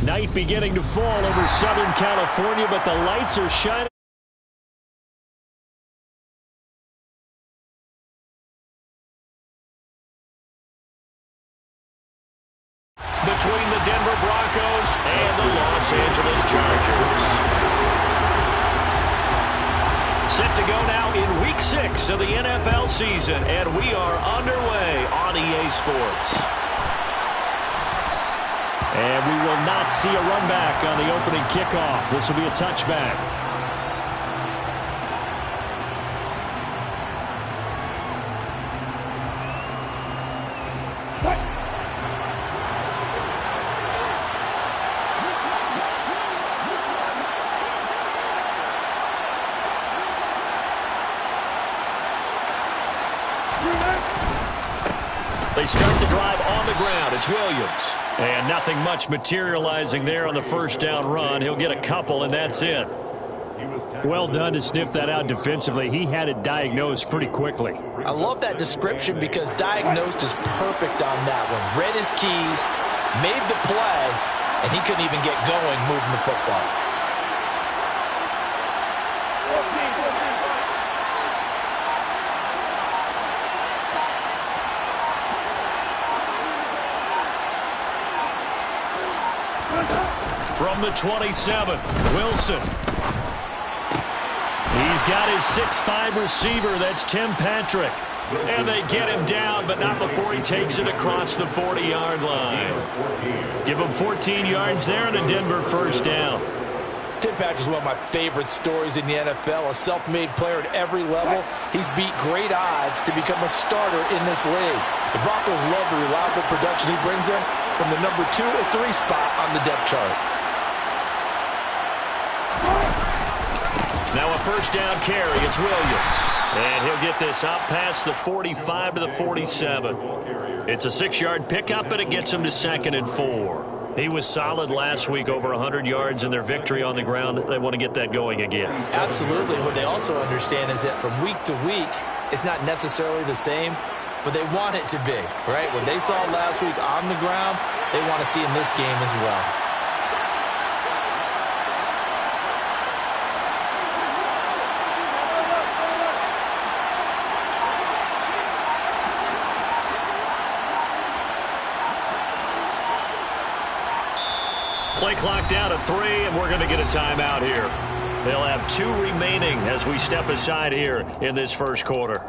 Night beginning to fall over Southern California, but the lights are shining. Between the Denver Broncos and the Los Angeles Chargers. Set to go now in Week 6 of the NFL season, and we are underway on EA Sports. And we will not see a run back on the opening kickoff. This will be a touchback. They start the drive on the ground. It's Williams. And nothing much materializing there on the first down run. He'll get a couple, and that's it. Well done to sniff that out defensively. He had it diagnosed pretty quickly. I love that description because diagnosed is perfect on that one. Read his keys, made the play, and he couldn't even get going moving the football. From the 27, Wilson. He's got his 6'5" receiver. That's Tim Patrick. And they get him down, but not before he takes it across the 40-yard line. Give him 14 yards there and a Denver first down. Tim Patrick's one of my favorite stories in the NFL. A self-made player at every level. He's beat great odds to become a starter in this league. The Broncos love the reliable production he brings them from the number 2 or 3 spot on the depth chart. Now a first down carry. It's Williams. And he'll get this up past the 45 to the 47. It's a 6-yard pickup, and it gets him to 2nd and 4. He was solid last week, over 100 yards in their victory on the ground. They want to get that going again. Absolutely. What they also understand is that from week to week, it's not necessarily the same, but they want it to be, right? What they saw last week on the ground, they want to see in this game as well. Play clock down to 3, and we're going to get a timeout here. They'll have 2 remaining as we step aside here in this first quarter.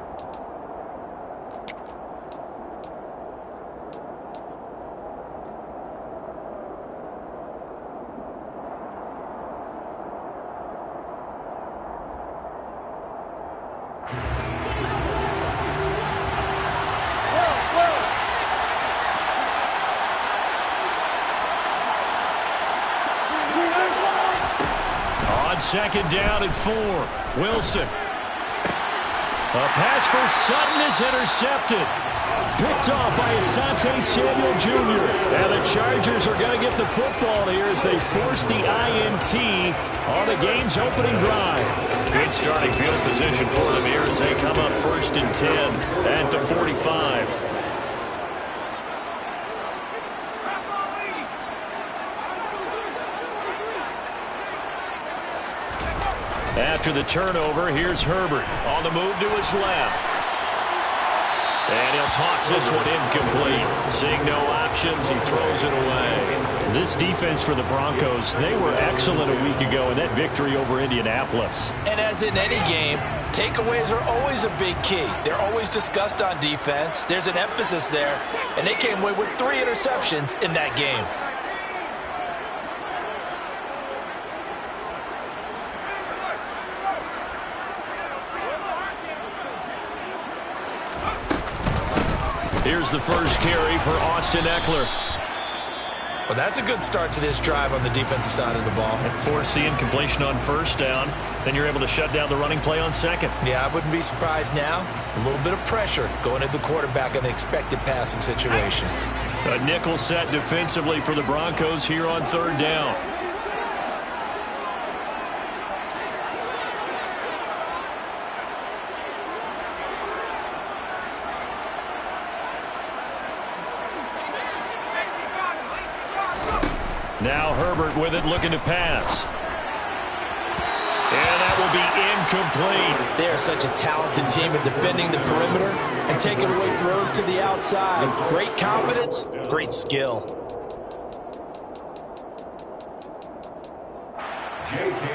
Second down and 4. Wilson. A pass for Sutton is intercepted. Picked off by Asante Samuel Jr. And the Chargers are going to get the football here as they force the INT on the game's opening drive. Good starting field position for them here as they come up 1st and 10 at the 45. After the turnover, here's Herbert on the move to his left. And he'll toss this one incomplete. Seeing no options, he throws it away. This defense for the Broncos, they were excellent a week ago in that victory over Indianapolis. And as in any game, takeaways are always a big key. They're always discussed on defense. There's an emphasis there. And they came away with 3 interceptions in that game. Here's the first carry for Austin Ekeler. Well, that's a good start to this drive on the defensive side of the ball. And forcing completion on first down. Then you're able to shut down the running play on second. Yeah, I wouldn't be surprised now. A little bit of pressure going at the quarterback in an expected passing situation. A nickel set defensively for the Broncos here on 3rd down. Now Herbert with it, looking to pass. And that will be incomplete. They are such a talented team in defending the perimeter and taking away throws to the outside. Great confidence, great skill.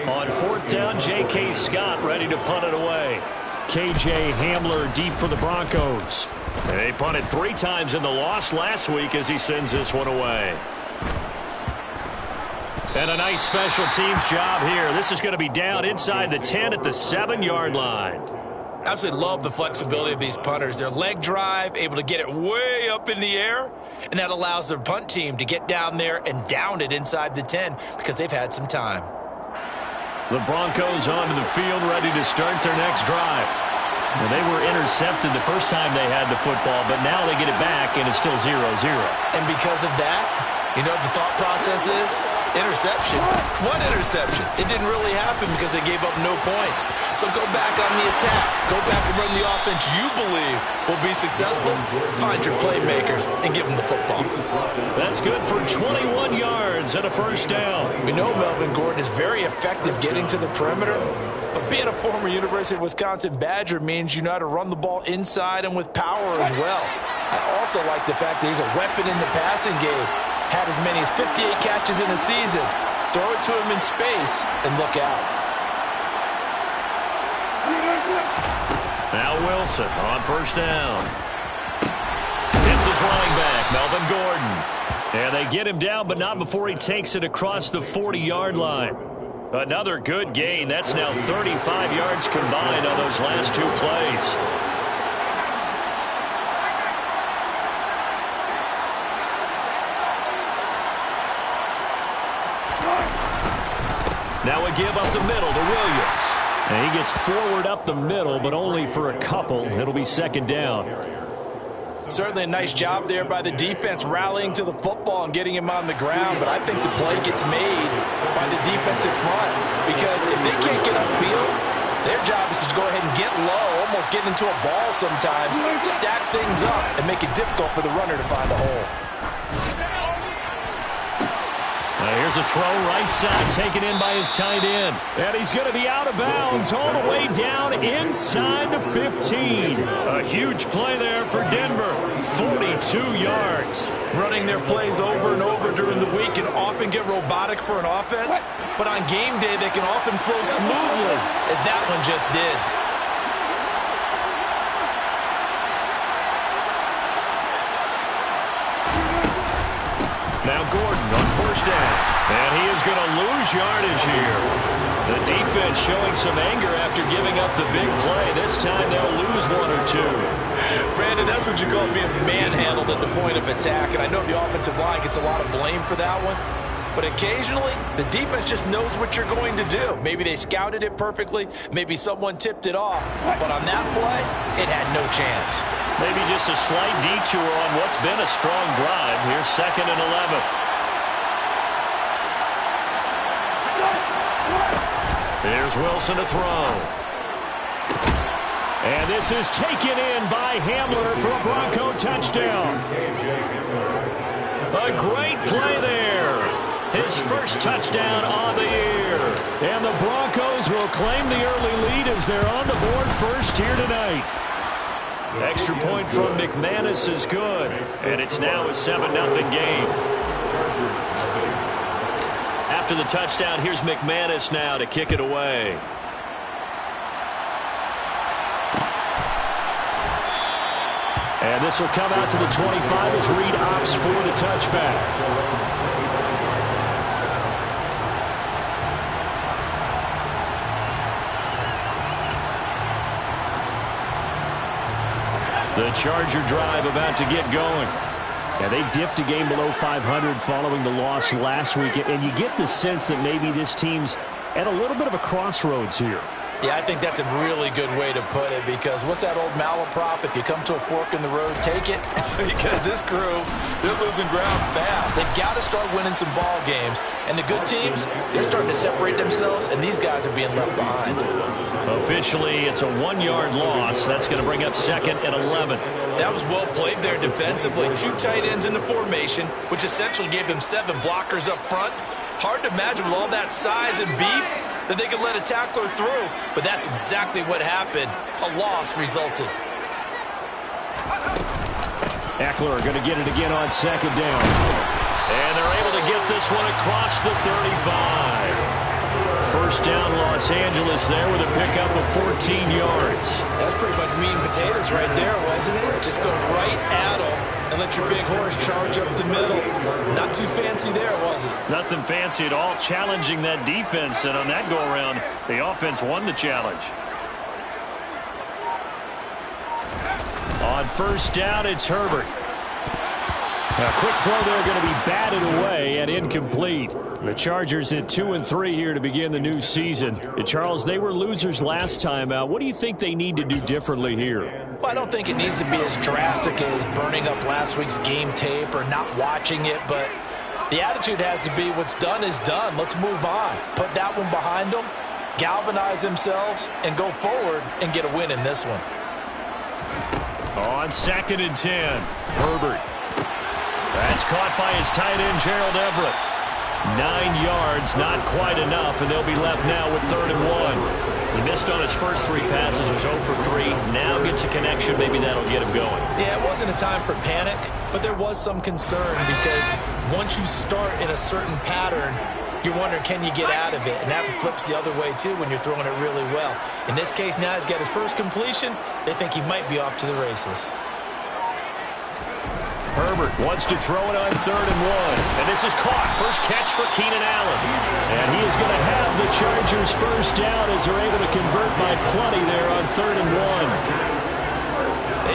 On fourth down, J.K. Scott ready to punt it away. K.J. Hamler deep for the Broncos. They punted 3 times in the loss last week as he sends this one away. And a nice special teams job here. This is going to be down inside the 10 at the 7-yard line. Absolutely love the flexibility of these punters. Their leg drive, able to get it way up in the air, and that allows their punt team to get down there and down it inside the 10 because they've had some time. The Broncos onto the field, ready to start their next drive. Well, they were intercepted the first time they had the football, but now they get it back, and it's still 0-0. And because of that, you know what the thought process is? Interception. One interception. It didn't really happen because they gave up no points. So go back on the attack. Go back and run the offense you believe will be successful. Find your playmakers and give them the football. That's good for 21 yards and a first down. We know Melvin Gordon is very effective getting to the perimeter, but being a former University of Wisconsin Badger means you know how to run the ball inside and with power as well. I also like the fact that he's a weapon in the passing game. Had as many as 58 catches in a season. Throw it to him in space and look out. Now Wilson on first down. It's his running back, Melvin Gordon. And they get him down, but not before he takes it across the 40-yard line. Another good gain. That's now 35 yards combined on those last 2 plays. Now a give up the middle to Williams. And he gets forward up the middle, but only for a couple. It'll be second down. Certainly a nice job there by the defense rallying to the football and getting him on the ground, but I think the play gets made by the defensive front because if they can't get upfield, their job is to go ahead and get low, almost get into a ball sometimes, stack things up, and make it difficult for the runner to find a hole. Here's a throw right side taken in by his tight end. And he's going to be out of bounds all the way down inside the 15. A huge play there for Denver. 42 yards. Running their plays over and over during the week can often get robotic for an offense, but on game day they can often flow smoothly, as that one just did. Now Gordon on first down. And he is going to lose yardage here. The defense showing some anger after giving up the big play. This time they'll lose 1 or 2. Brandon, that's what you call being manhandled at the point of attack. And I know the offensive line gets a lot of blame for that one. But occasionally, the defense just knows what you're going to do. Maybe they scouted it perfectly. Maybe someone tipped it off. But on that play, it had no chance. Maybe just a slight detour on what's been a strong drive. Here's 2nd and 11. Here's Wilson to throw. And this is taken in by Hamler for a Bronco touchdown. A great play there. His first touchdown on the year. And the Broncos will claim the early lead as they're on the board first here tonight. Extra point from McManus is good. And it's now a 7-0 game. After the touchdown, here's McManus now to kick it away. And this will come out to the 25 as Reed opts for the touchback. The Charger drive about to get going. Yeah, they dipped a game below 500 following the loss last week, and you get the sense that maybe this team's at a little bit of a crossroads here. Yeah, I think that's a really good way to put it, because what's that old malaprop? If you come to a fork in the road, take it. Because this crew, they're losing ground fast. They've got to start winning some ball games. And the good teams, they're starting to separate themselves, and these guys are being left behind. Officially, it's a 1-yard loss. That's going to bring up 2nd and 11. That was well played there defensively. 2 tight ends in the formation, which essentially gave them 7 blockers up front. Hard to imagine with all that size and beef that they could let a tackler through, but that's exactly what happened. A loss resulted. Eckler going to get it again on 2nd down. And they're able to get this one across the 35. First down, Los Angeles there with a pickup of 14 yards. That's pretty much meat and potatoes right there, wasn't it? Just go right at them and let your big horse charge up the middle. Not too fancy there, was it? Nothing fancy at all, challenging that defense. And on that go-around, the offense won the challenge. On first down, it's Herbert. A quick throw there going to be batted away and incomplete. The Chargers at 2-3 here to begin the new season. Charles, they were losers last time out. What do you think they need to do differently here? Well, I don't think it needs to be as drastic as burning up last week's game tape or not watching it, but the attitude has to be what's done is done. Let's move on. Put that one behind them, galvanize themselves, and go forward and get a win in this one. On 2nd and 10, Herbert. That's caught by his tight end, Gerald Everett. 9 yards, not quite enough, and they'll be left now with 3rd and 1. He missed on his first 3 passes, was 0 for 3. Now gets a connection, maybe that'll get him going. Yeah, it wasn't a time for panic, but there was some concern, because once you start in a certain pattern, you're wondering, can you get out of it? And that flips the other way, too, when you're throwing it really well. In this case, now he's got his first completion. They think he might be off to the races. Herbert wants to throw it on 3rd and 1. And this is caught. First catch for Keenan Allen. And he is going to have the Chargers first down as they're able to convert by plenty there on 3rd and 1.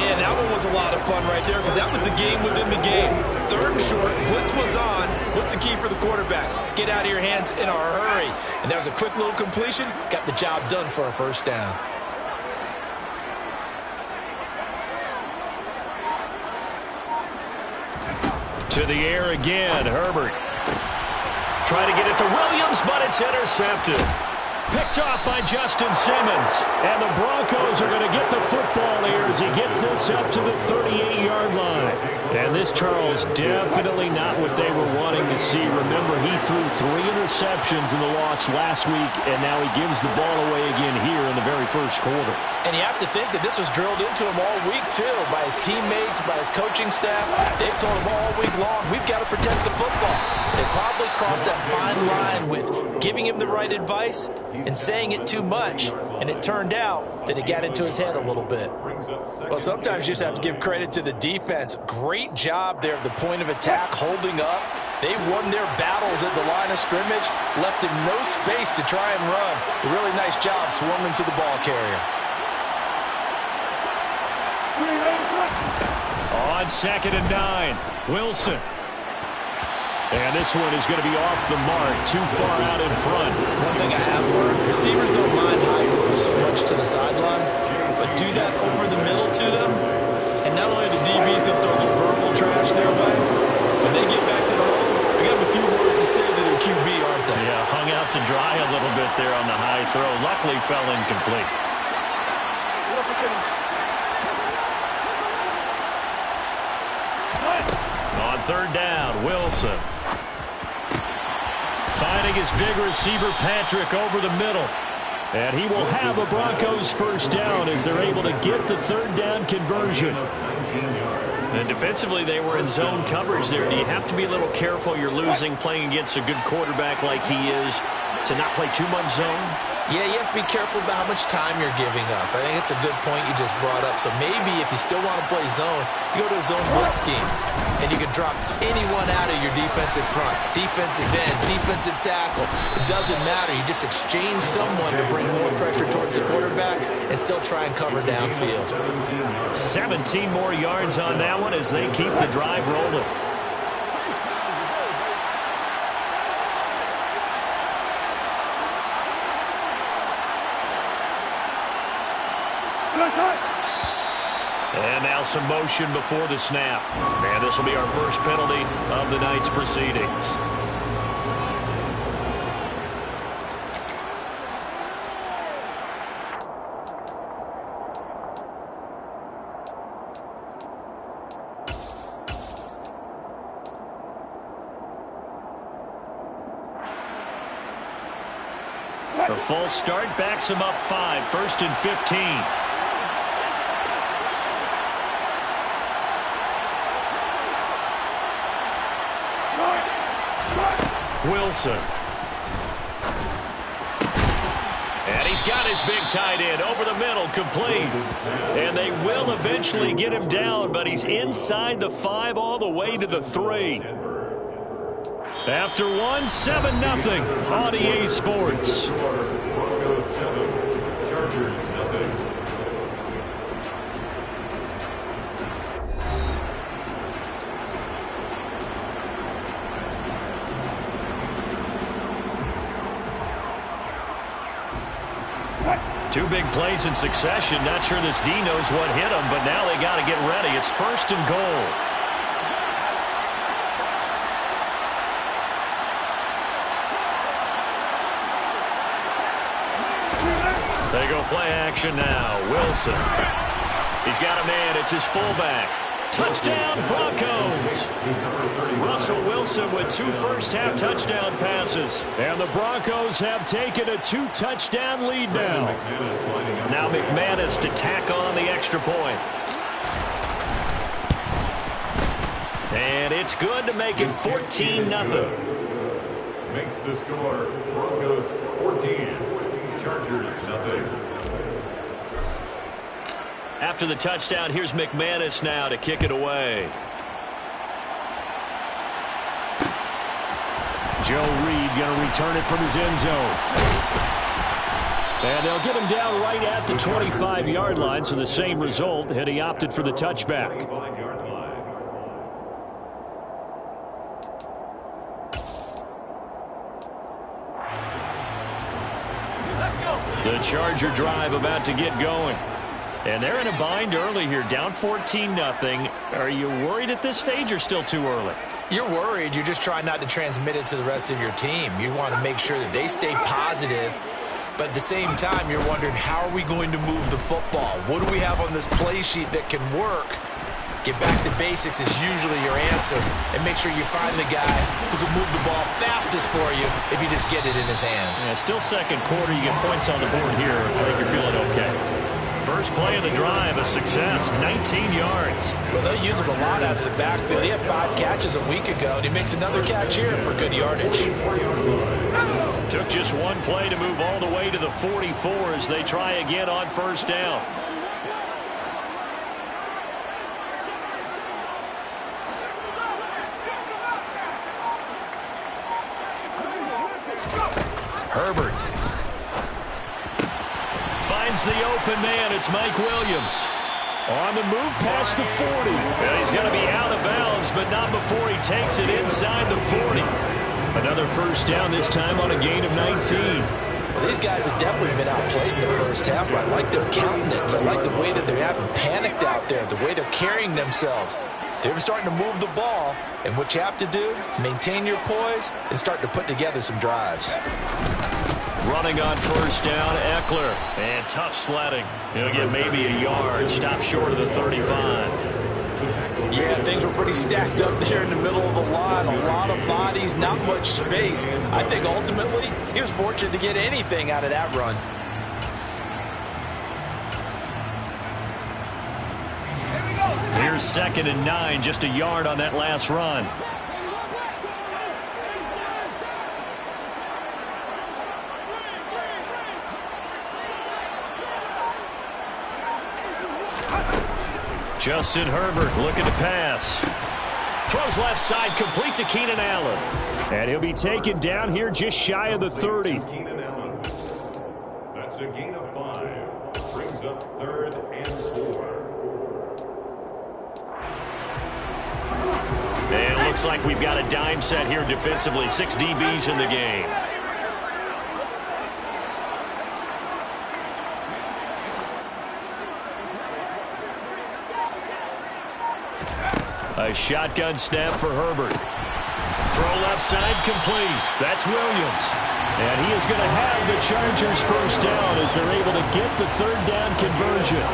And that one was a lot of fun right there, because that was the game within the game. 3rd and short, blitz was on. What's the key for the quarterback? Get out of your hands in a hurry. And that was a quick little completion. Got the job done for a first down. To the air again, Herbert. Trying to get it to Williams, but it's intercepted. Picked off by Justin Simmons. And the Broncos are going to get the football here as he gets this up to the 38-yard line. And this, Charles, definitely not what they were wanting to see. Remember, he threw 3 interceptions in the loss last week, and now he gives the ball away again here in the very first quarter. And you have to think that this was drilled into him all week, too, by his teammates, by his coaching staff. They've told him all week long, we've got to protect the football. They probably crossed that fine line with giving him the right advice and saying it too much, and it turned out that it got into his head a little bit. Well, sometimes you just have to give credit to the defense. Great job there at the point of attack, holding up. They won their battles at the line of scrimmage, left him no space to try and run. A really nice job swarming to the ball carrier. On 2nd and 9, Wilson. And this one is going to be off the mark, too far out in front. One thing I have learned, receivers don't mind high throws so much to the sideline, but do that over the middle to them, and not only are the DBs going to throw the verbal trash their way, when they get back to the hole, they have a few words to say to their QB, aren't they? Yeah, hung out to dry a little bit there on the high throw. Luckily fell incomplete. On 3rd down, Wilson. Finding his big receiver, Patrick, over the middle. And he will have a Broncos first down as they're able to get the 3rd down conversion. And defensively, they were in zone coverage there. Do you have to be a little careful? You're losing, playing against a good quarterback like he is, to not play too much zone? Yeah, you have to be careful about how much time you're giving up. I think it's a good point you just brought up. So maybe if you still want to play zone, you go to a zone blitz scheme. And you can drop anyone out of your defensive front. Defensive end, defensive tackle. It doesn't matter. You just exchange someone to bring more pressure towards the quarterback and still try and cover downfield. 17 more yards on that one as they keep the drive rolling. And now some motion before the snap. And this will be our first penalty of the night's proceedings. The false start backs him up 5, 1st and 15. Wilson. And he's got his big tight end over the middle, complete. And they will eventually get him down, but he's inside the 5 all the way to the 3. After one, 7-0 on EA Sports. Broncos 7, Chargers 0. Two big plays in succession. Not sure this D knows what hit him, but now they got to get ready. It's 1st and goal. They go play action now. Wilson. He's got a man. It's his fullback. Touchdown, Broncos. Russell Wilson with 2 first-half touchdown passes. And the Broncos have taken a 2-touchdown lead now. Now McManus to tack on the extra point. And it's good to make it 14-0. Makes the score Broncos 14, Chargers 0. After the touchdown, here's McManus now to kick it away. Joe Reed going to return it from his end zone. And they'll get him down right at the 25-yard line, so the same result, and he opted for the touchback. The Charger drive about to get going. And they're in a bind early here, down 14-0. Are you worried at this stage or still too early? You're worried. You're just trying not to transmit it to the rest of your team. You want to make sure that they stay positive. But at the same time, you're wondering, how are we going to move the football? What do we have on this play sheet that can work? Get back to basics is usually your answer. And make sure you find the guy who can move the ball fastest for you if you just get it in his hands. Yeah, still second quarter. You get points on the board here. I think you're feeling okay. First play of the drive, a success, 19 yards. Well, they'll use him a lot out of the backfield. He had 5 catches a week ago, and he makes another catch here for good yardage. Took just one play to move all the way to the 44 as they try again on first down. Herbert. Finds the open man. It's Mike Williams. On the move past the 40. And he's going to be out of bounds, but not before he takes it inside the 40. Another first down, this time on a gain of 19. Well, these guys have definitely been outplayed in the first half, but I like their countenance. I like the way that they haven't panicked out there, the way they're carrying themselves. They're starting to move the ball, and what you have to do, maintain your poise and start to put together some drives. Running on first down, Eckler. And tough sledding. He'll get maybe a yard. Stop short of the 35. Yeah, things were pretty stacked up there in the middle of the line. A lot of bodies, not much space. I think ultimately he was fortunate to get anything out of that run. Here's 2nd and 9, just a yard on that last run. Justin Herbert looking to pass. Throws left side, complete to Keenan Allen. And he'll be taken down here just shy of the 30. Keenan Allen. That's a gain of 5. Brings up 3rd and 4. And it looks like we've got a dime set here defensively. 6 DBs in the game. A shotgun snap for Herbert. Throw left side complete. That's Williams. And he is going to have the Chargers first down as they're able to get the third down conversion.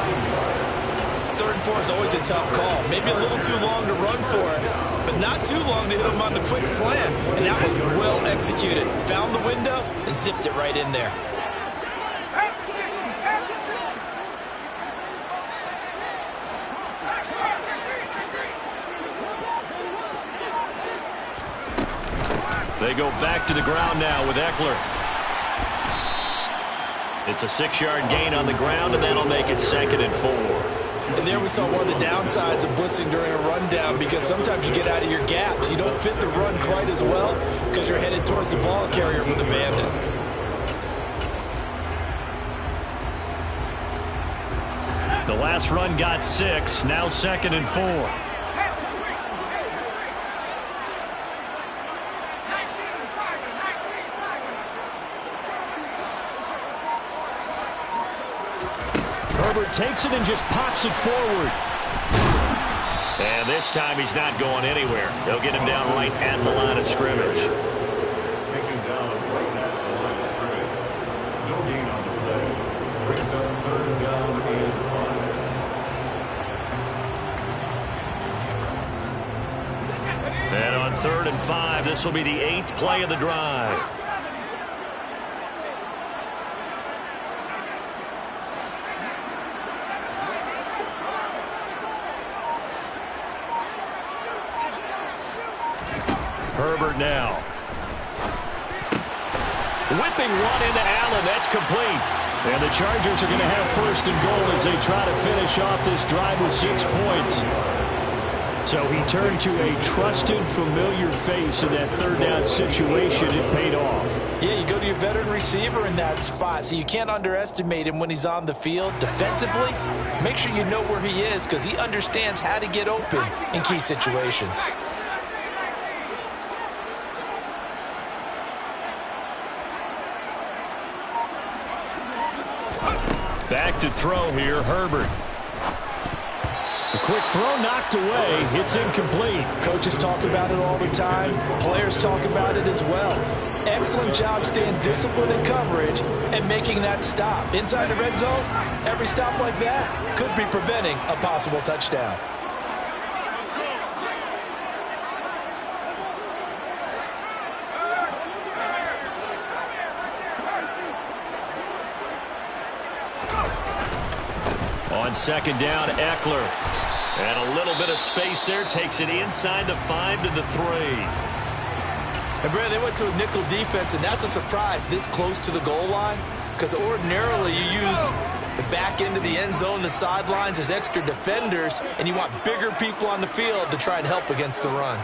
3rd and 4 is always a tough call. Maybe a little too long to run for it, but not too long to hit him on the quick slant. And that was well executed. Found the window and zipped it right in there. They go back to the ground now with Eckler. It's a 6-yard gain on the ground, and that'll make it 2nd and 4. And there we saw one of the downsides of blitzing during a rundown, because sometimes you get out of your gaps. You don't fit the run quite as well because you're headed towards the ball carrier with a bandit. The last run got 6, now 2nd and 4. Herbert takes it and just pops it forward. And this time he's not going anywhere. They'll get him down right at the line of scrimmage. Taken down right at the line of scrimmage. No gain on the play. Brings up 3rd down and 5. And on 3rd and 5, this will be the 8th play of the drive. Herbert now. Whipping one into Allen. That's complete. And the Chargers are going to have 1st and goal as they try to finish off this drive with 6 points. So he turned to a trusted, familiar face in that 3rd down situation. It paid off. Yeah, you go to your veteran receiver in that spot, so you can't underestimate him when he's on the field. Defensively, make sure you know where he is because he understands how to get open in key situations. Back to throw here, Herbert. A quick throw knocked away. It's incomplete. Coaches talk about it all the time. Players talk about it as well. Excellent job staying disciplined in coverage and making that stop. Inside the red zone, every stop like that could be preventing a possible touchdown. On 2nd down, Eckler. And a little bit of space there. Takes it inside the 5 to the 3. And, Brad, they went to a nickel defense, and that's a surprise this close to the goal line because ordinarily you use the back end of the end zone, the sidelines as extra defenders, and you want bigger people on the field to try and help against the run.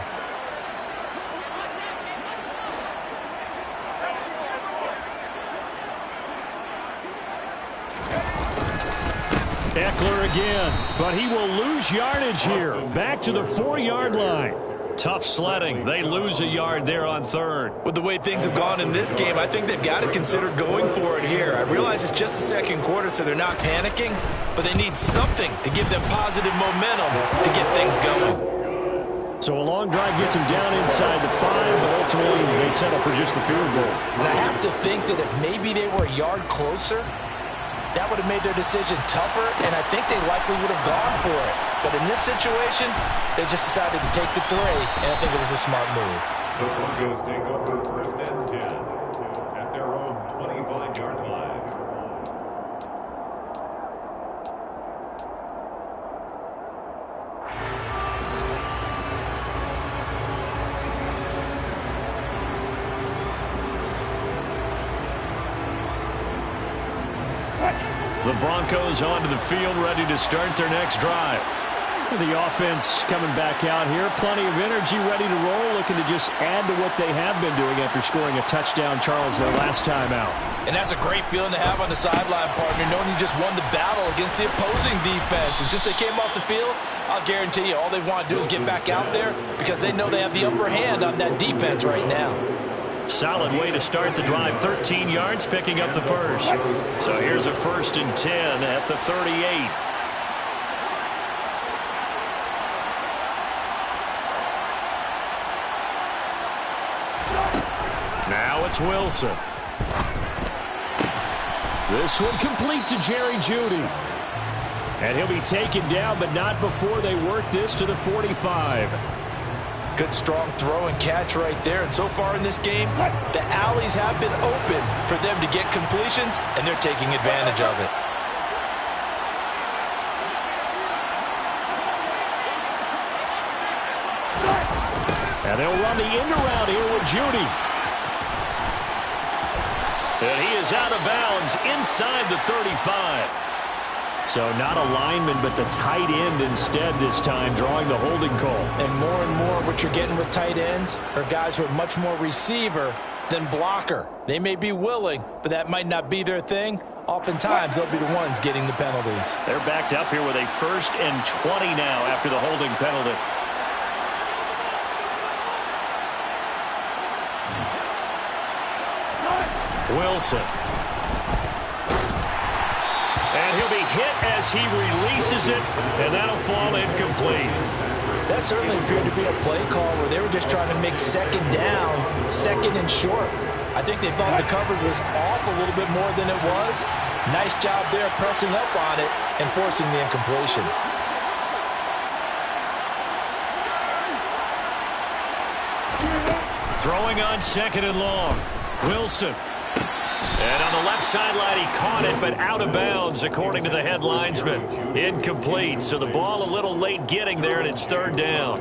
Eckler again, but he will lose yardage here. Back to the 4-yard line. Tough sledding. They lose a yard there on 3rd. With the way things have gone in this game, I think they've got to consider going for it here. I realize it's just the 2nd quarter, so they're not panicking, but they need something to give them positive momentum to get things going. So a long drive gets them down inside the 5, but ultimately they settle for just the field goal. And I have to think that if maybe they were a yard closer, that would have made their decision tougher, and I think they likely would have gone for it. But in this situation, they just decided to take the 3, and I think it was a smart move. The Broncos take over 1st and 10 at their own 25-yard line. The Broncos onto the field, ready to start their next drive. The offense coming back out here. Plenty of energy, ready to roll, looking to just add to what they have been doing after scoring a touchdown, Charles, their last time out. And that's a great feeling to have on the sideline, partner, knowing you just won the battle against the opposing defense. And since they came off the field, I'll guarantee you all they want to do is get back out there because they know they have the upper hand on that defense right now. Solid way to start the drive. 13 yards, picking up the first. So here's a 1st and 10 at the 38. Now it's Wilson. This one complete to Jerry Jeudy. And he'll be taken down, but not before they work this to the 45. Good strong throw and catch right there. And so far in this game, the alleys have been open for them to get completions, and they're taking advantage of it. And they'll run the end around here with Jeudy. And he is out of bounds inside the 35. So not a lineman, but the tight end instead this time, drawing the holding call. And more what you're getting with tight ends are guys who are much more receiver than blocker. They may be willing, but that might not be their thing. Oftentimes, they'll be the ones getting the penalties. They're backed up here with a 1st and 20 now after the holding penalty. Wilson. And he'll be hit as he releases it, and that'll fall incomplete. That certainly appeared to be a play call where they were just trying to make second down, second and short. I think they thought the coverage was off a little bit more than it was. Nice job there pressing up on it and forcing the incompletion. Throwing on 2nd and long. Wilson. And on the left sideline, he caught it, but out of bounds, according to the head linesman. Incomplete, so the ball a little late getting there, and it's 3rd down.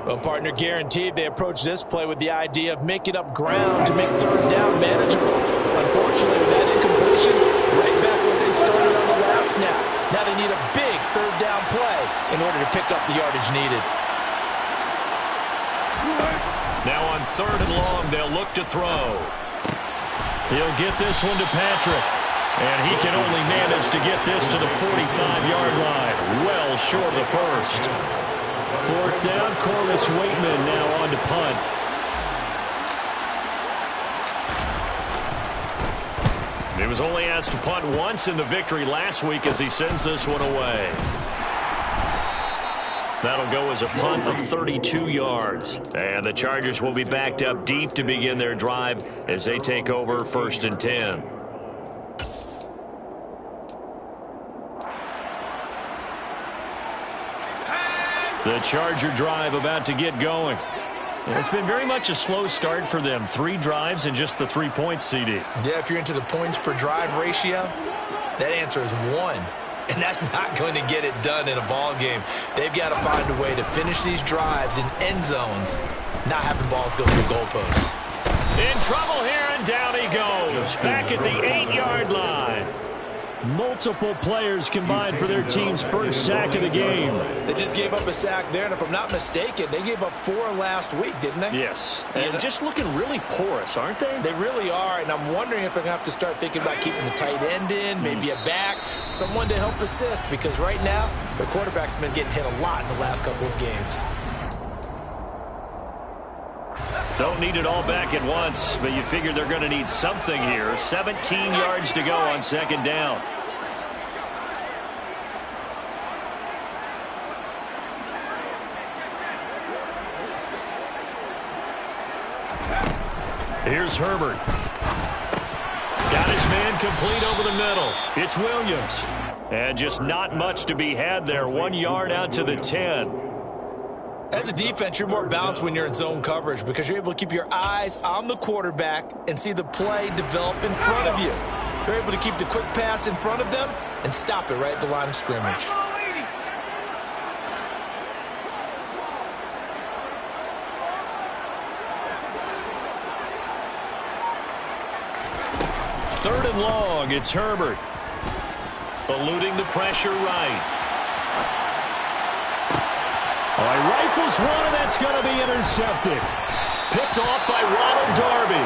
Well, partner, guaranteed they approach this play with the idea of making up ground to make 3rd down manageable. Unfortunately, with that incompletion, right back where they started on the last snap. Now they need a big 3rd down play in order to pick up the yardage needed. Now on 3rd and long, they'll look to throw. He'll get this one to Patrick. And he can only manage to get this to the 45-yard line. Well short of the 1st. 4th down, Corliss Waitman now on to punt. He was only asked to punt once in the victory last week as he sends this one away. That'll go as a punt of 32 yards. And the Chargers will be backed up deep to begin their drive as they take over 1st and 10. The Charger drive about to get going. And it's been very much a slow start for them. 3 drives and just the 3 points, CD. Yeah, if you're into the points per drive ratio, that answer is 1. And that's not going to get it done in a ball game. They've got to find a way to finish these drives in end zones, not having balls go through goalposts. In trouble here, and down he goes. Back at the 8-yard line. Multiple players combined for their team's 1st sack of the game. They just gave up a sack there, and if I'm not mistaken, they gave up 4 last week, didn't they? Yes, and just looking really porous, aren't they? They really are, and I'm wondering if they're going to have to start thinking about keeping the tight end in, maybe a back, someone to help assist, because right now, the quarterback's been getting hit a lot in the last couple of games. Don't need it all back at once, but you figure they're going to need something here. 17 yards to go on 2nd down. Here's Herbert. Got his man complete over the middle. It's Williams. And just not much to be had there. 1 yard out to the 10. As a defense, you're more balanced when you're in zone coverage because you're able to keep your eyes on the quarterback and see the play develop in front of you. You're able to keep the quick pass in front of them and stop it right at the line of scrimmage. Third and long, it's Herbert. Eluding the pressure right. Oh, he rifles one, and that's going to be intercepted. Picked off by Ronald Darby.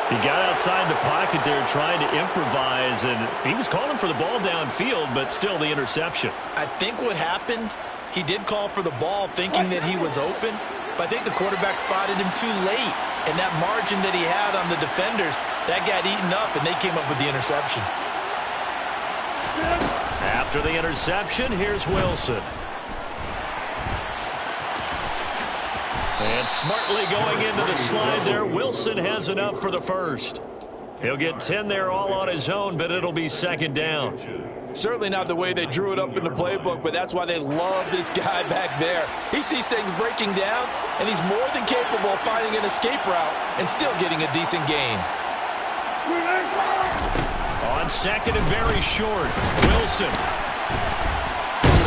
He got outside the pocket there trying to improvise, and he was calling for the ball downfield, but still the interception. I think what happened, he did call for the ball thinking that he was open, but I think the quarterback spotted him too late, and that margin that he had on the defenders, that got eaten up, and they came up with the interception. After the interception, here's Wilson. And smartly going into the slide there, Wilson has enough for the first. He'll get 10 there all on his own, but it'll be second down. Certainly not the way they drew it up in the playbook, but that's why they love this guy back there. He sees things breaking down, and he's more than capable of finding an escape route and still getting a decent gain. On second and very short, Wilson.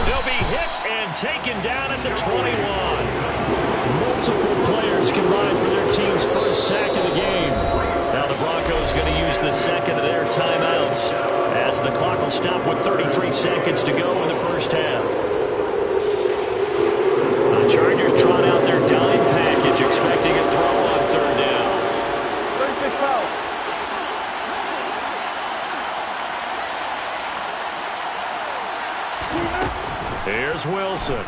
He'll be hit and taken down at the 21. Multiple players combined for their team's first sack of the game. Now the Broncos going to use the second of their timeouts as the clock will stop with 33 seconds to go in the first half. The Chargers trot out their dime package, expecting a throw on third down. Here's Wilson.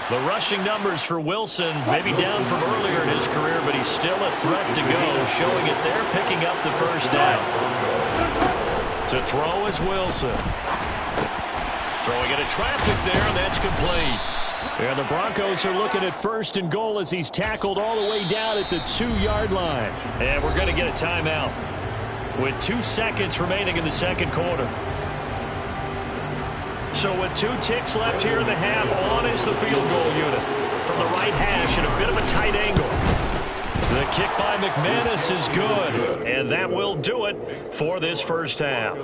The rushing numbers for Wilson may be down from earlier in his career, but he's still a threat to go, showing it there, picking up the first down. To throw is Wilson. Throwing into traffic there, and that's complete. And the Broncos are looking at first and goal as he's tackled all the way down at the 2-yard line. And we're going to get a timeout with 2 seconds remaining in the second quarter. So with 2 ticks left here in the half, on is the field goal unit. From the right hash at a bit of a tight angle. The kick by McManus is good, and that will do it for this first half.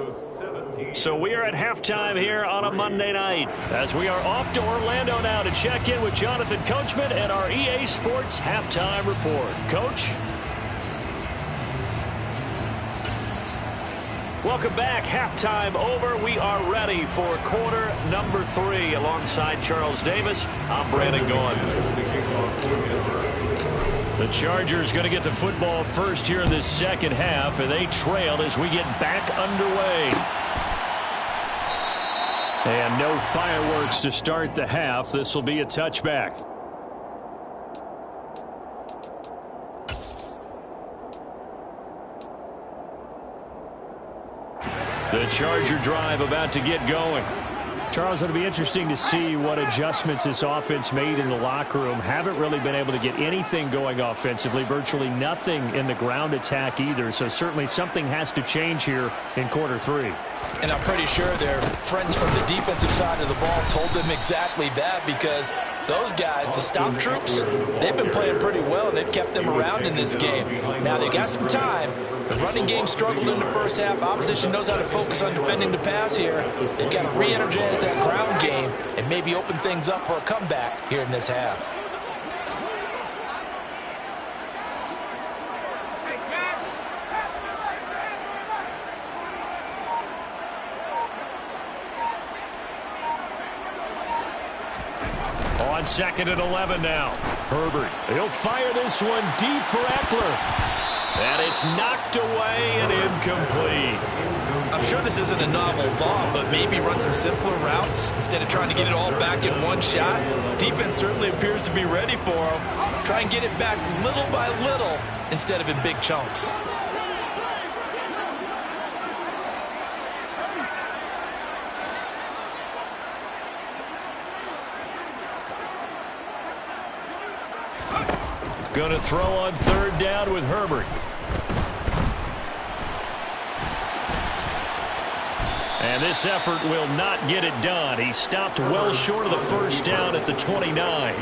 So we are at halftime here on a Monday night as we are off to Orlando now to check in with Jonathan Coachman and our EA Sports Halftime Report. Coach? Welcome back. Halftime over. We are ready for quarter number 3 alongside Charles Davis. I'm Brandon Gaughan. The Chargers going to get the football first here in this second half, and they trail as we get back underway. And no fireworks to start the half. This will be a touchback. The Charger drive about to get going. Charles, it'll be interesting to see what adjustments this offense made in the locker room. Haven't really been able to get anything going offensively, virtually nothing in the ground attack either. So certainly something has to change here in quarter 3. And I'm pretty sure their friends from the defensive side of the ball told them exactly that, because those guys, the stop troops, they've been playing pretty well, and they've kept them around in this game. Now, they got some time. The running game struggled in the first half. Opposition knows how to focus on defending the pass here. They've got to re-energize that ground game and maybe open things up for a comeback here in this half. On second and 11 now. Herbert. He'll fire this one deep for Eckler. And it's knocked away and incomplete. I'm sure this isn't a novel thought, but maybe run some simpler routes instead of trying to get it all back in one shot. Defense certainly appears to be ready for him. Try and get it back little by little instead of in big chunks. Going to throw on third down with Herbert. And this effort will not get it done. He stopped well short of the first down at the 29.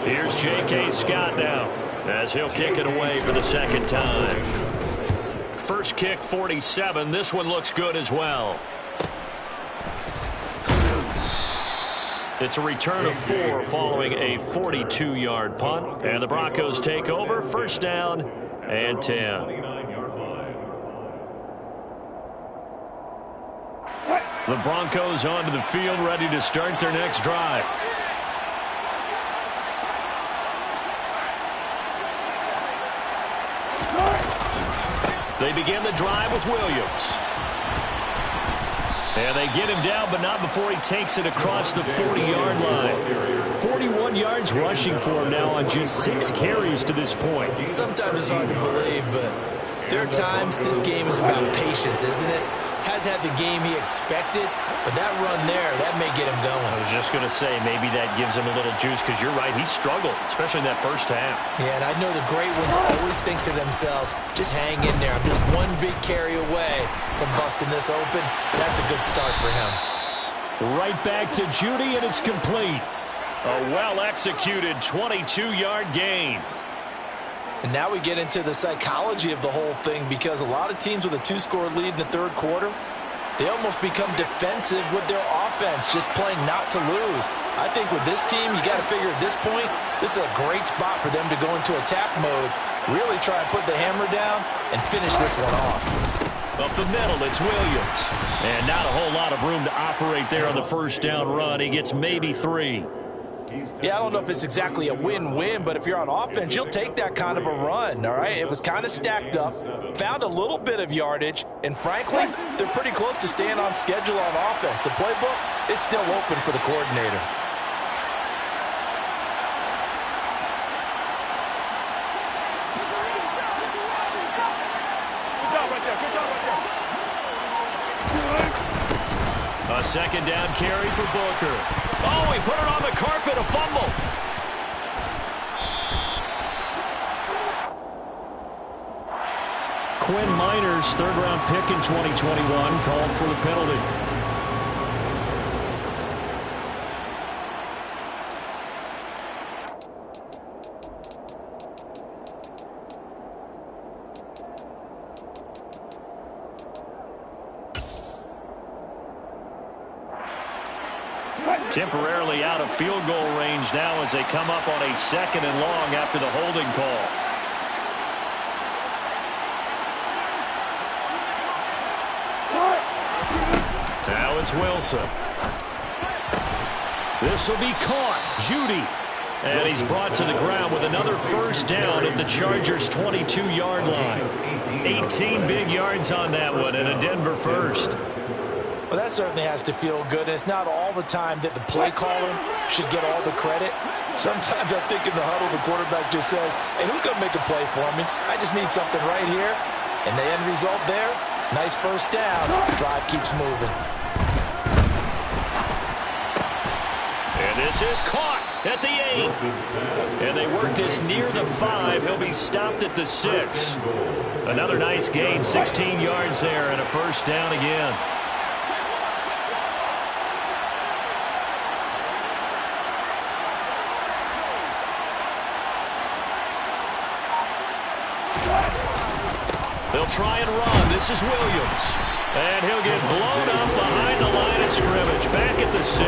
Here's J.K. Scott now as he'll kick it away for the second time. First kick, 47. This one looks good as well. It's a return of 4 following a 42-yard punt. And the Broncos take over. First down and 10. The Broncos onto the field, ready to start their next drive. They begin the drive with Williams. And they get him down, but not before he takes it across the 40-yard line. 41 yards rushing for him now on just 6 carries to this point. Sometimes it's hard to believe, but there are times this game is about patience, isn't it? has had the game he expected, but that run there, that may get him going. I was just going to say, maybe that gives him a little juice, because you're right, he struggled, especially in that first half. Yeah, and I know the great ones always think to themselves, just hang in there. I'm just one big carry away from busting this open. That's a good start for him. Right back to Jeudy, and it's complete. A well-executed 22-yard gain. And now we get into the psychology of the whole thing, because a lot of teams with a 2-score lead in the third quarter, they almost become defensive with their offense, just playing not to lose. I think with this team, you got to figure at this point, this is a great spot for them to go into attack mode, really try and put the hammer down and finish this one off. Up the middle, it's Williams. And not a whole lot of room to operate there on the first down run. He gets maybe 3. Yeah, I don't know if it's exactly a win-win, but if you're on offense, you'll take that kind of a run, all right? It was kind of stacked up, found a little bit of yardage, and frankly, they're pretty close to staying on schedule on offense. The playbook is still open for the coordinator. A second down carry for Booker. Oh, he put it on the carpet, a fumble. Quinn Miners, third-round pick in 2021, called for the penalty. Temporarily out of field goal range now as they come up on a second and long after the holding call. Now it's Wilson. This will be caught. Jeudy. And he's brought to the ground with another first down at the Chargers' 22-yard line. 18 big yards on that one and a Denver first. Well, that certainly has to feel good, and it's not all the time that the play caller should get all the credit. Sometimes I think in the huddle, the quarterback just says, hey, who's going to make a play for me? I just need something right here. And the end result there, nice first down. Drive keeps moving. And this is caught at the 8. And they work this near the 5. He'll be stopped at the 6. Another nice gain, 16 yards there, and a first down again. They'll try and run. This is Williams. And he'll get blown up behind the line of scrimmage. Back at the 6.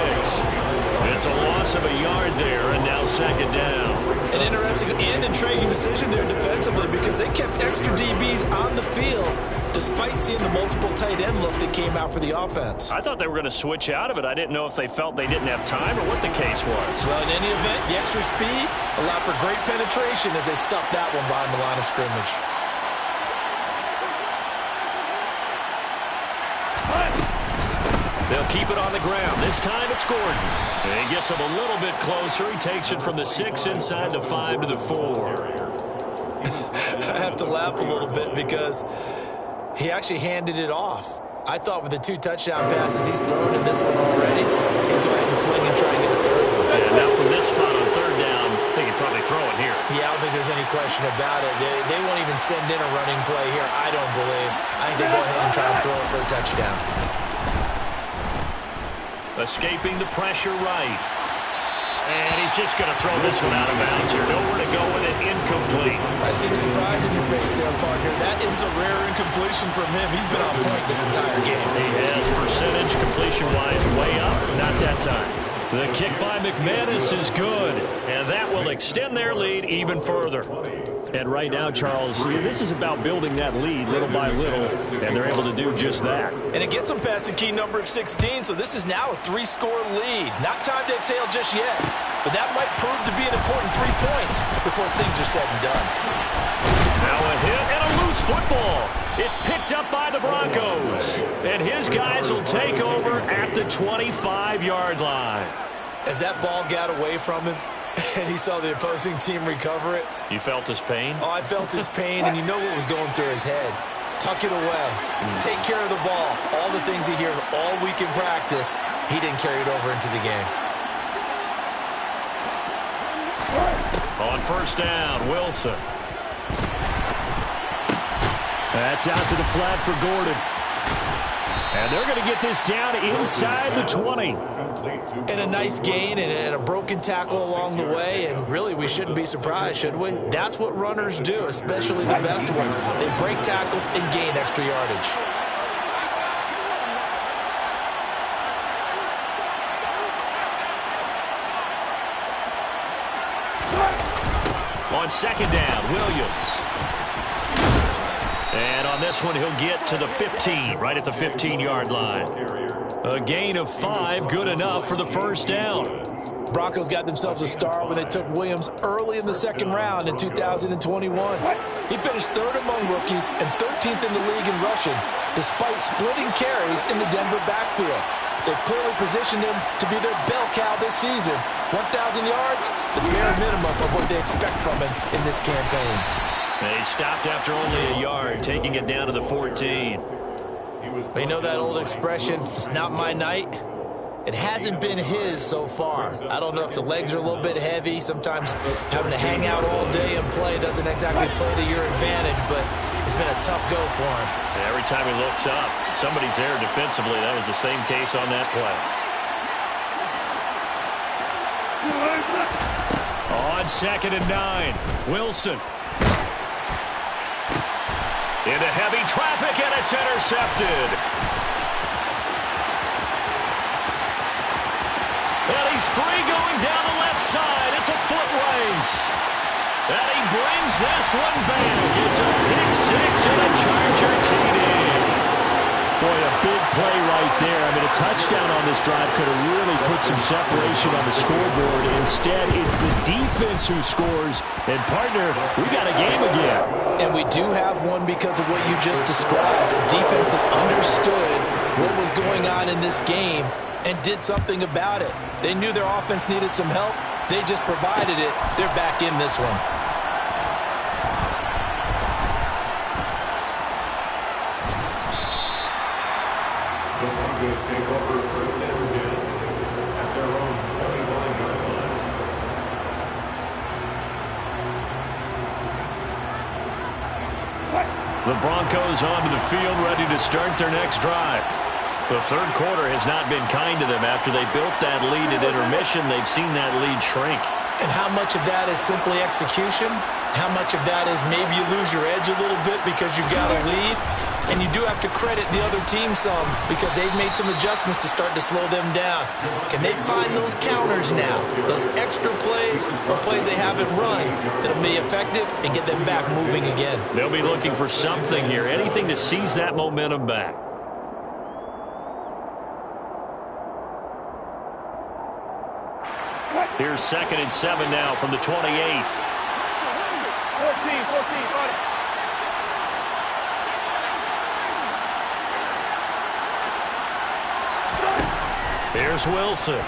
It's a loss of a yard there, and now second down. An interesting and intriguing decision there defensively, because they kept extra DBs on the field despite seeing the multiple tight end look that came out for the offense. I thought they were going to switch out of it. I didn't know if they felt they didn't have time or what the case was. Well, in any event, the extra speed allowed for great penetration as they stuffed that one behind the line of scrimmage. They'll keep it on the ground. This time it's Gordon. And he gets him a little bit closer. He takes it from the 6 inside the 5 to the 4. I have to laugh a little bit because he actually handed it off. I thought with the 2 touchdown passes he's thrown in this one already, he'd go ahead and fling and try and get a third one. Yeah, now from this spot on third down, I think he'd probably throw it here. Yeah, I don't think there's any question about it. They won't even send in a running play here, I don't believe. I think they go ahead and try and throw it for a touchdown. Escaping the pressure right. And he's just going to throw this one out of bounds here. Nowhere to go with it. Incomplete. I see the surprise in your face there, partner. That is a rare incompletion from him. He's been on point this entire game. He has percentage completion-wise way up. Not that time. The kick by McManus is good. And that will extend their lead even further. And right now, Charles, this is about building that lead little by little, and they're able to do just that. And it gets them past the key number of 16, so this is now a 3-score lead. Not time to exhale just yet, but that might prove to be an important 3 points before things are said and done. Now a hit and a loose football. It's picked up by the Broncos, and his guys will take over at the 25-yard line. As that ball got away from him, and he saw the opposing team recover it. You felt his pain? Oh, I felt his pain, and you know what was going through his head. tuck it away, take care of the ball. All the things he hears all week in practice, he didn't carry it over into the game. On first down, Wilson. That's out to the flat for Gordon. And they're going to get this down inside the 20. And a nice gain and a broken tackle along the way, and really we shouldn't be surprised, should we? That's what runners do, especially the best ones. They break tackles and gain extra yardage. On second down, Williams. And on this one, he'll get to the 15, right at the 15-yard line. A gain of 5, good enough for the first down. Broncos got themselves a start when they took Williams early in the second round in 2021. He finished 3rd among rookies and 13th in the league in rushing, despite splitting carries in the Denver backfield. They've clearly positioned him to be their bell cow this season. 1,000 yards, the bare minimum of what they expect from him in this campaign. They stopped after only a yard, taking it down to the 14. You know that old expression, it's not my night? It hasn't been his so far. I don't know if the legs are a little bit heavy. Sometimes having to hang out all day and play doesn't exactly play to your advantage, but it's been a tough go for him. Every time he looks up, somebody's there defensively. That was the same case on that play. On 2nd and 9, Wilson. Into heavy traffic, and it's intercepted. And he's free going down the left side. It's a foot race. And he brings this one back. It's a pick six and a Charger TD. Boy, a big play right there. I mean, a touchdown on this drive could have really put some separation on the scoreboard. Instead, it's the defense who scores. And, partner, we got a game again. And we do have one because of what you just described. The defense has understood what was going on in this game and did something about it. They knew their offense needed some help. They just provided it. They're back in this one. The Broncos take over first and 10 at their own 21-yard line. The Broncos onto the field, ready to start their next drive. The third quarter has not been kind to them. After they built that lead at intermission, they've seen that lead shrink. And how much of that is simply execution? How much of that is maybe you lose your edge a little bit because you've got a lead? And you do have to credit the other team some because they've made some adjustments to start to slow them down. Can they find those counters now, those extra plays or plays they haven't run that'll be effective and get them back moving again? They'll be looking for something here, anything to seize that momentum back. Here's 2nd and 7 now from the 28. 14, on it. Here's Wilson.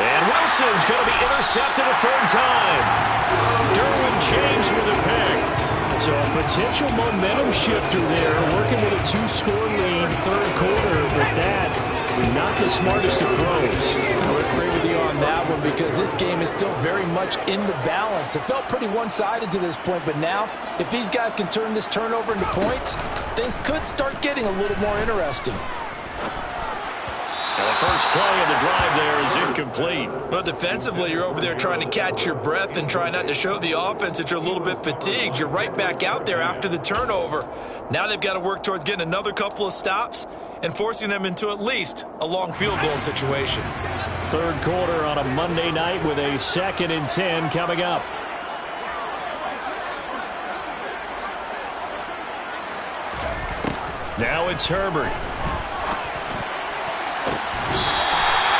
And Wilson's going to be intercepted a third time. Derwin James with a pick. So a potential momentum shifter there, working with a 2-score lead, third quarter, but that not the smartest of throws. I would agree with you on that one because this game is still very much in the balance. It felt pretty one-sided to this point, but now if these guys can turn this turnover into points, things could start getting a little more interesting. And the first play of the drive there is incomplete. Well, defensively, you're over there trying to catch your breath and try not to show the offense that you're a little bit fatigued. You're right back out there after the turnover. Now they've got to work towards getting another couple of stops and forcing them into at least a long field goal situation. Third quarter on a Monday night with a 2nd and 10 coming up. Now it's Herbert.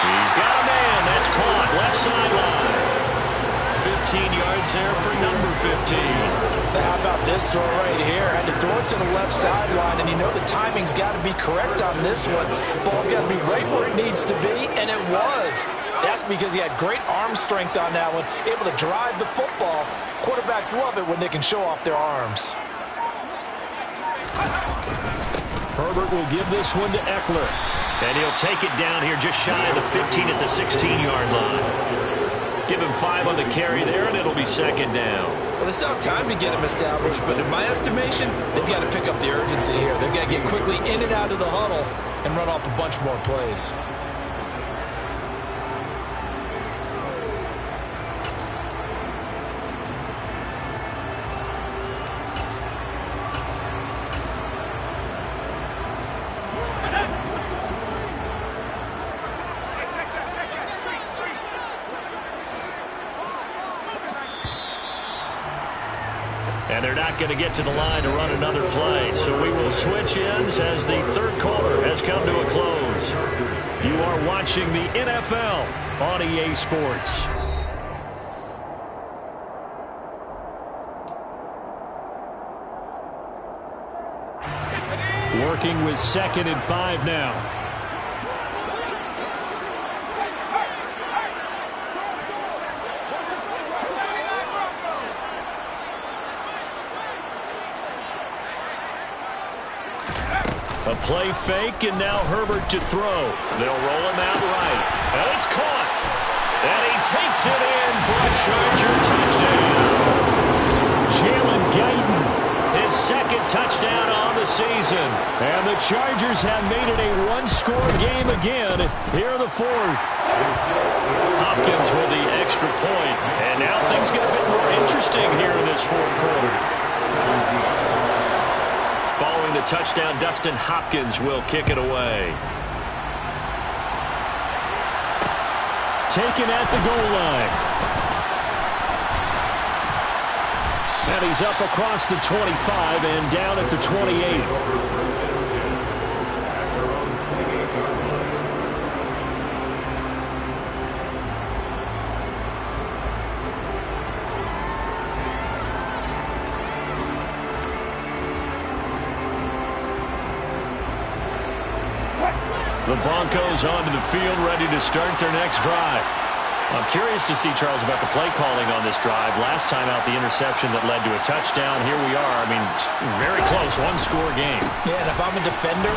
He's got a man. That's caught. Left sideline. 15 yards there for number 15. How about this throw right here? Had to throw it to the left sideline, and you know the timing's got to be correct on this one. Ball's got to be right where it needs to be, and it was. That's because he had great arm strength on that one, able to drive the football. Quarterbacks love it when they can show off their arms. Herbert will give this one to Eckler. And he'll take it down here just shy of the 15 at the 16-yard line. Give him 5 on the carry there, and it'll be second down. Well, they still have time to get him established, but in my estimation, they've got to pick up the urgency here. They've got to get quickly in and out of the huddle and run off a bunch more plays. And they're not going to get to the line to run another play. So we will switch ends as the third quarter has come to a close. You are watching the NFL on EA Sports. Working with 2nd and 5 now. A play fake, and now Herbert to throw. They'll roll him out right. And it's caught. And he takes it in for a Charger touchdown. Jalen Guyton, his 2nd touchdown on the season. And the Chargers have made it a one-score game again here in the 4th. Hopkins with the extra point. And now things get a bit more interesting here in this 4th quarter. Following the touchdown, Dustin Hopkins will kick it away. Taken at the goal line. And he's up across the 25 and down at the 28. The Broncos onto the field, ready to start their next drive. I'm curious to see, Charles, about the play calling on this drive. Last time out, the interception that led to a touchdown. Here we are. I mean, very close, one-score game. Yeah, and if I'm a defender,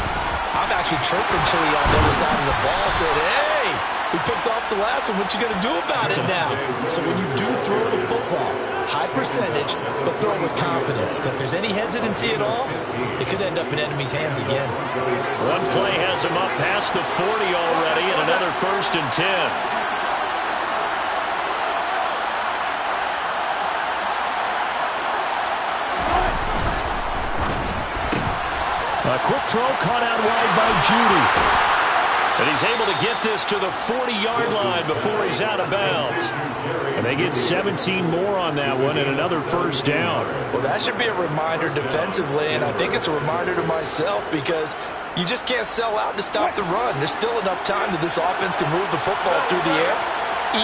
I'm actually chirping Chili on the other side of the ball, saying, hey, we picked off the last one. What you going to do about it now? So when you do throw the football, high percentage, but throw it with confidence. Because if there's any hesitancy at all, it could end up in enemy's hands again. One play has him up past the 40 already, and another 1st and 10. A quick throw caught out wide by Judy. And he's able to get this to the 40-yard line before he's out of bounds. And they get 17 more on that one and another 1st down. Well, that should be a reminder defensively, and I think it's a reminder to myself because you just can't sell out to stop the run. There's still enough time that this offense can move the football through the air,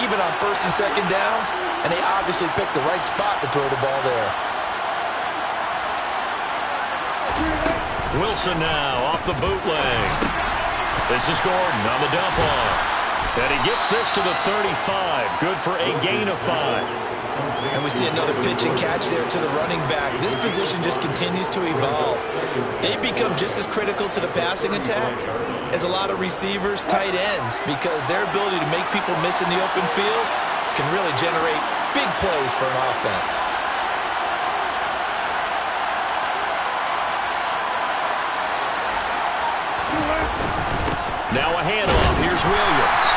even on 1st and 2nd downs, and they obviously picked the right spot to throw the ball there. Wilson now off the bootleg. This is Gordon on the dump off. And he gets this to the 35. Good for a gain of 5. And we see another pitch and catch there to the running back. This position just continues to evolve. They become just as critical to the passing attack as a lot of receivers, tight ends, because their ability to make people miss in the open field can really generate big plays for an offense. Now a handoff. Here's Williams.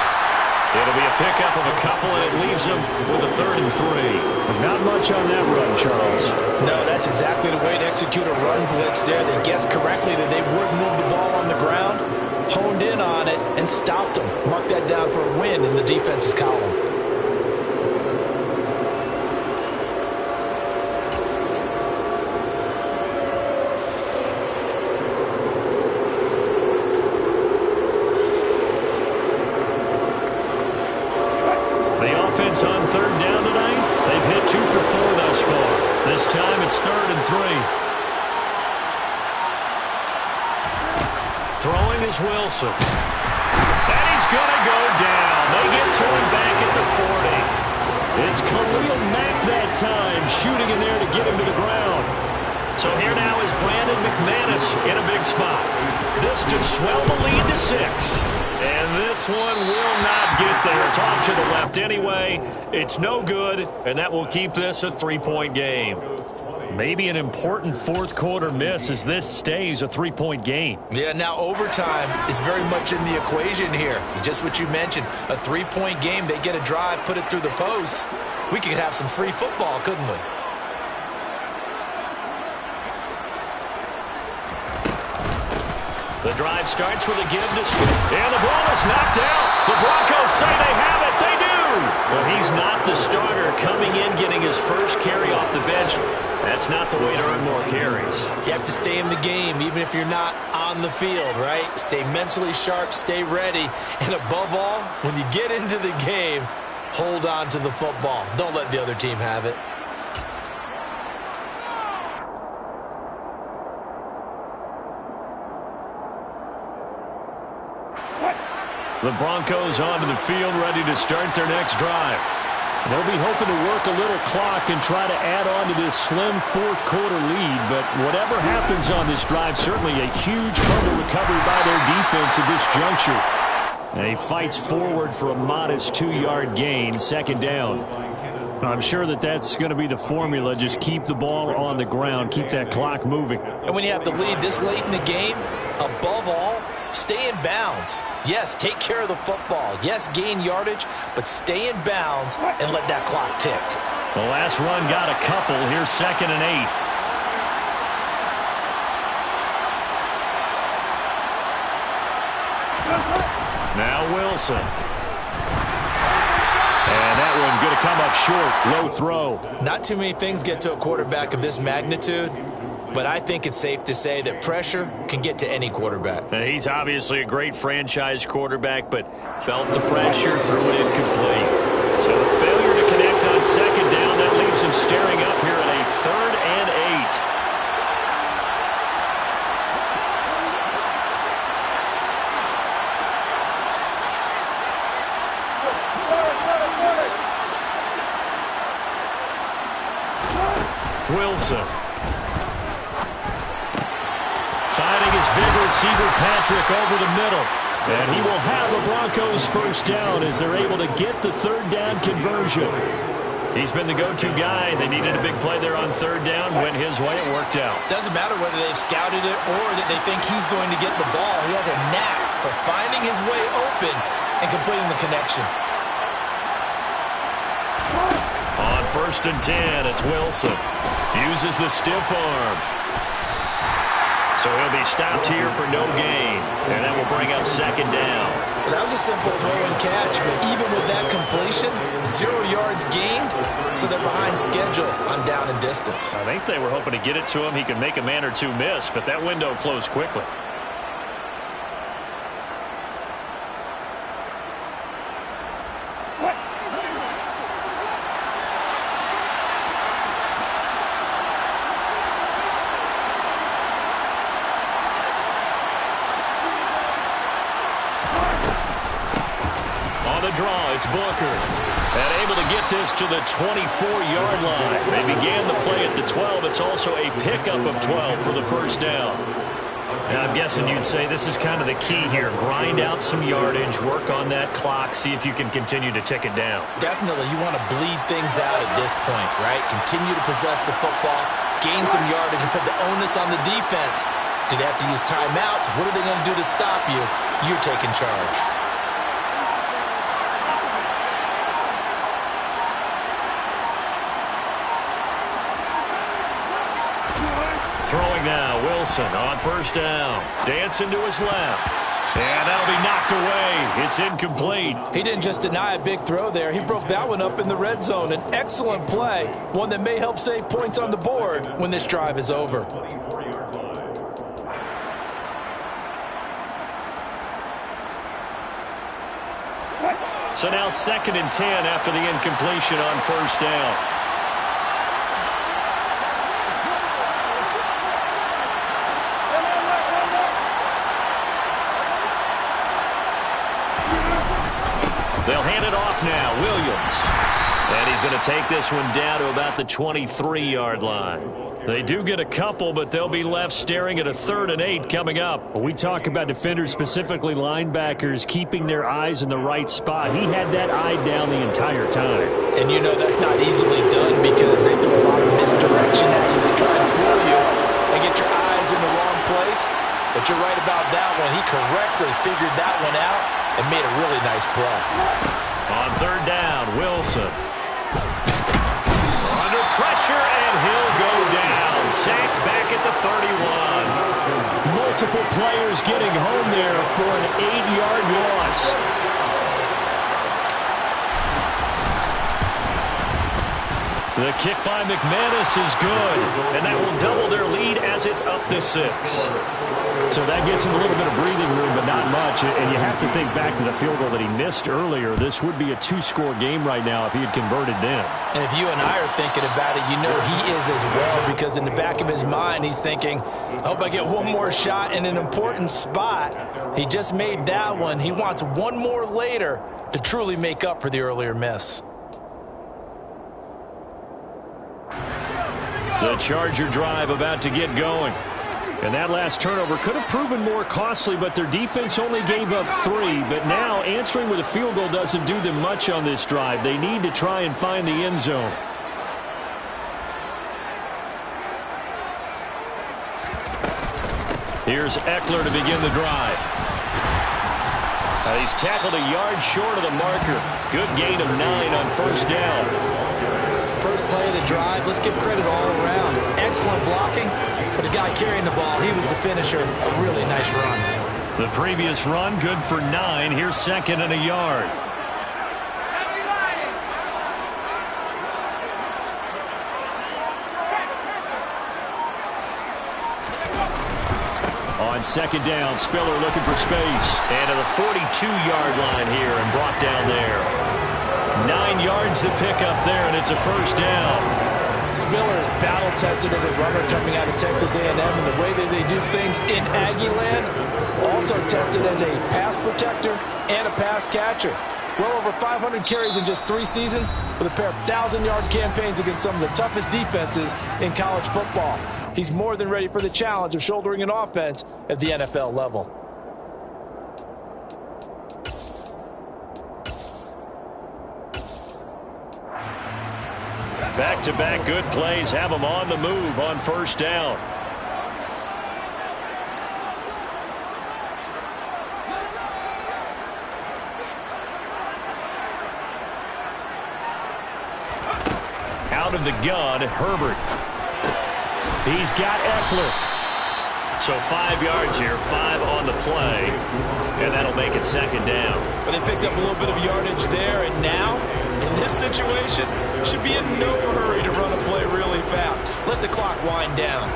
It'll be a pickup of a couple, and it leaves them with a 3rd and 3. Not much on that run, Charles. No, that's exactly the way to execute a run blitz there. They guessed correctly that they would move the ball on the ground, honed in on it, and stopped them. Mark that down for a win in the defense's column. On 3rd down tonight, they've hit 2 for 4 thus far. This time it's 3rd and 3. Throwing is Wilson. And he's going to go down. They get to him back at the 40. It's Khalil Mack that time, shooting in there to get him to the ground. So here now is Brandon McManus in a big spot. This to swell the lead to 6. And this one will not get there. It's off to the left anyway. It's no good, and that will keep this a 3-point game. Maybe an important fourth quarter miss as this stays a 3-point game. Yeah, now overtime is very much in the equation here. Just what you mentioned, a 3-point game. They get a drive, put it through the posts. We could have some free football, couldn't we? The drive starts with a give to Smith. And the ball is knocked out. The Broncos say they have it. They do. Well, he's not the starter coming in, getting his first carry off the bench. That's not the way to earn more carries. You have to stay in the game, even if you're not on the field, right? Stay mentally sharp, stay ready. And above all, when you get into the game, hold on to the football. Don't let the other team have it. The Broncos onto the field, ready to start their next drive. They'll be hoping to work a little clock and try to add on to this slim fourth quarter lead. But whatever happens on this drive, certainly a huge fumble recovery by their defense at this juncture. And he fights forward for a modest 2-yard gain, second down. I'm sure that that's going to be the formula. Just keep the ball on the ground, keep that clock moving. And when you have the lead this late in the game, above all, stay in bounds. Yes, take care of the football. Yes, gain yardage, but stay in bounds and let that clock tick. The last run got a couple. Here's 2nd and 8. Now Wilson. And that one going to come up short. Low throw. Not too many things get to a quarterback of this magnitude, but I think it's safe to say that pressure can get to any quarterback. He's obviously a great franchise quarterback, but felt the pressure, threw it incomplete. So the failure to connect on second down, that leaves him staring up here at a 3rd and 8. Wilson. Finding his big receiver, Patrick, over the middle. And he will have the Broncos first down as they're able to get the 3rd down conversion. He's been the go-to guy. They needed a big play there on 3rd down. Went his way. It worked out. Doesn't matter whether they've scouted it or that they think he's going to get the ball. He has a knack for finding his way open and completing the connection. On 1st and 10, it's Wilson. Uses the stiff arm. So he'll be stopped here for no gain. And that will bring up 2nd down. Well, that was a simple throw and catch, but even with that completion, 0 yards gained, so they're behind schedule on down and distance. I think they were hoping to get it to him. He could make a man or two miss, but that window closed quickly. It's Booker. And able to get this to the 24-yard line. They began the play at the 12. It's also a pickup of 12 for the first down. And I'm guessing you'd say this is kind of the key here. Grind out some yardage, work on that clock, see if you can continue to tick it down. Definitely. You want to bleed things out at this point, right? Continue to possess the football, gain some yardage, and put the onus on the defense. Do they have to use timeouts? What are they going to do to stop you? You're taking charge. Throwing now, Wilson on 1st down. Dancing to his left. And that'll be knocked away. It's incomplete. He didn't just deny a big throw there. He broke that one up in the red zone. An excellent play. One that may help save points on the board when this drive is over. So now 2nd and 10 after the incompletion on 1st down. They'll hand it off now. Williams. And he's going to take this one down to about the 23-yard line. They do get a couple, but they'll be left staring at a 3rd and 8 coming up. We talk about defenders, specifically linebackers, keeping their eyes in the right spot. He had that eye down the entire time. And you know that's not easily done because they throw a lot of misdirection at you. They try to fool you and get your eyes in the wrong place. But you're right about that one. He correctly figured that one out and made a really nice play. On 3rd down, Wilson. Under pressure, and he'll go down. Sacked back at the 31. Multiple players getting home there for an 8-yard loss. The kick by McManus is good, and that will double their lead as it's up to 6. So that gets him a little bit of breathing room, but not much. And you have to think back to the field goal that he missed earlier. This would be a 2-score game right now if he had converted then. And if you and I are thinking about it, you know he is as well, because in the back of his mind, he's thinking, I hope I get one more shot in an important spot. He just made that one. He wants one more later to truly make up for the earlier miss. The Charger drive about to get going. And that last turnover could have proven more costly, but their defense only gave up 3. But now answering with a field goal doesn't do them much on this drive. They need to try and find the end zone. Here's Eckler to begin the drive. He's tackled a yard short of the marker. Good gain of 9 on 1st down. First play of the drive, let's give credit all around. Excellent blocking, but the guy carrying the ball, he was the finisher. A really nice run. The previous run, good for 9. Here's 2nd and a yard. On 2nd down, Spiller looking for space. And to the 42-yard line here and brought down there. 9 yards to pick up there, and it's a 1st down. Spiller is battle-tested as a runner coming out of Texas A&M, and the way that they do things in Aggieland, also tested as a pass protector and a pass catcher. Well over 500 carries in just 3 seasons with a pair of 1,000-yard campaigns against some of the toughest defenses in college football. He's more than ready for the challenge of shouldering an offense at the NFL level. Back-to-back good plays have them on the move on 1st down. Out of the gun, Herbert. He's got Eckler. So 5 yards here, 5 on the play, and that'll make it 2nd down. But they picked up a little bit of yardage there, and now, in this situation, should be in no hurry to run a play really fast. Let the clock wind down.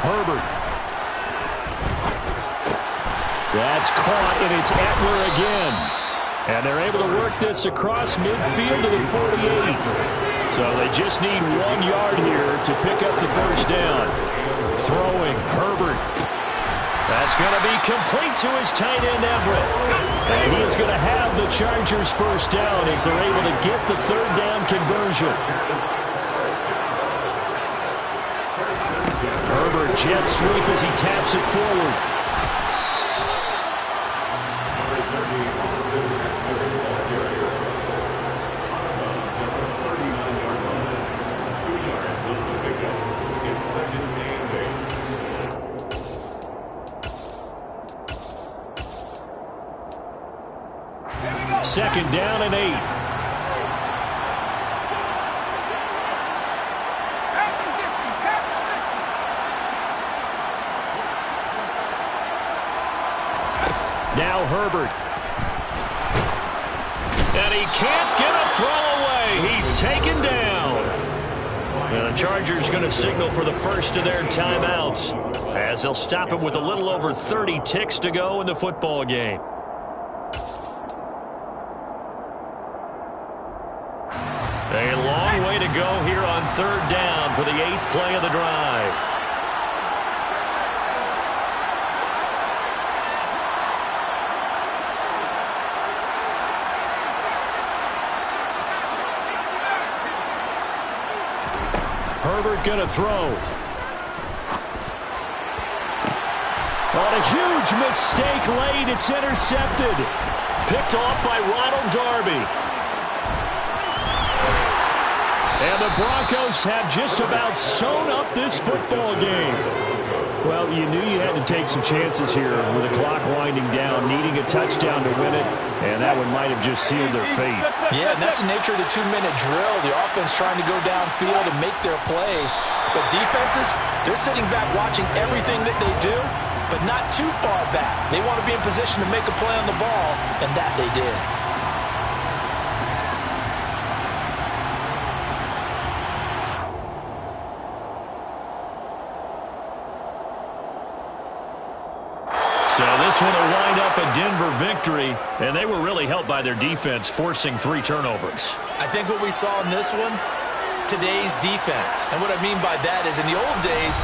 Herbert. That's caught, and it's Eckler again. And they're able to work this across midfield to the 48. So they just need 1 yard here to pick up the 1st down. Throwing, Herbert. That's going to be complete to his tight end, Everett. And he is going to have the Chargers 1st down as they're able to get the 3rd down conversion. Herbert jet sweep as he taps it forward. Second down and 8. Now Herbert. And he can't get a throw away. He's taken down. And the Chargers going to signal for the first of their timeouts as they'll stop him with a little over 30 ticks to go in the football game. A long go here on 3rd down for the 8th play of the drive. Herbert going to throw. On a huge mistake late, it's intercepted. Picked off by Ronald Darby. And the Broncos have just about sewn up this football game. Well, you knew you had to take some chances here with the clock winding down, needing a touchdown to win it, and that one might have just sealed their fate. Yeah, and that's the nature of the 2-minute drill. The offense trying to go downfield and make their plays. But defenses, they're sitting back watching everything that they do, but not too far back. They want to be in position to make a play on the ball, and that they did. So this one will wind up a Denver victory, and they were really helped by their defense, forcing 3 turnovers. I think what we saw in this one, today's defense. And what I mean by that is in the old days,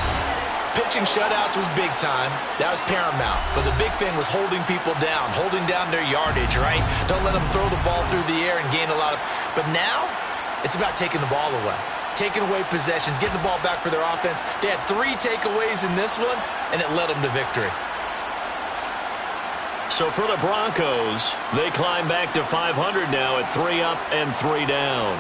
pitching shutouts was big time. That was paramount. But the big thing was holding people down, holding down their yardage, right? Don't let them throw the ball through the air and gain a lot of... But now, it's about taking the ball away. Taking away possessions, getting the ball back for their offense. They had 3 takeaways in this one, and it led them to victory. So for the Broncos, they climb back to 500 now at 3 up and 3 down.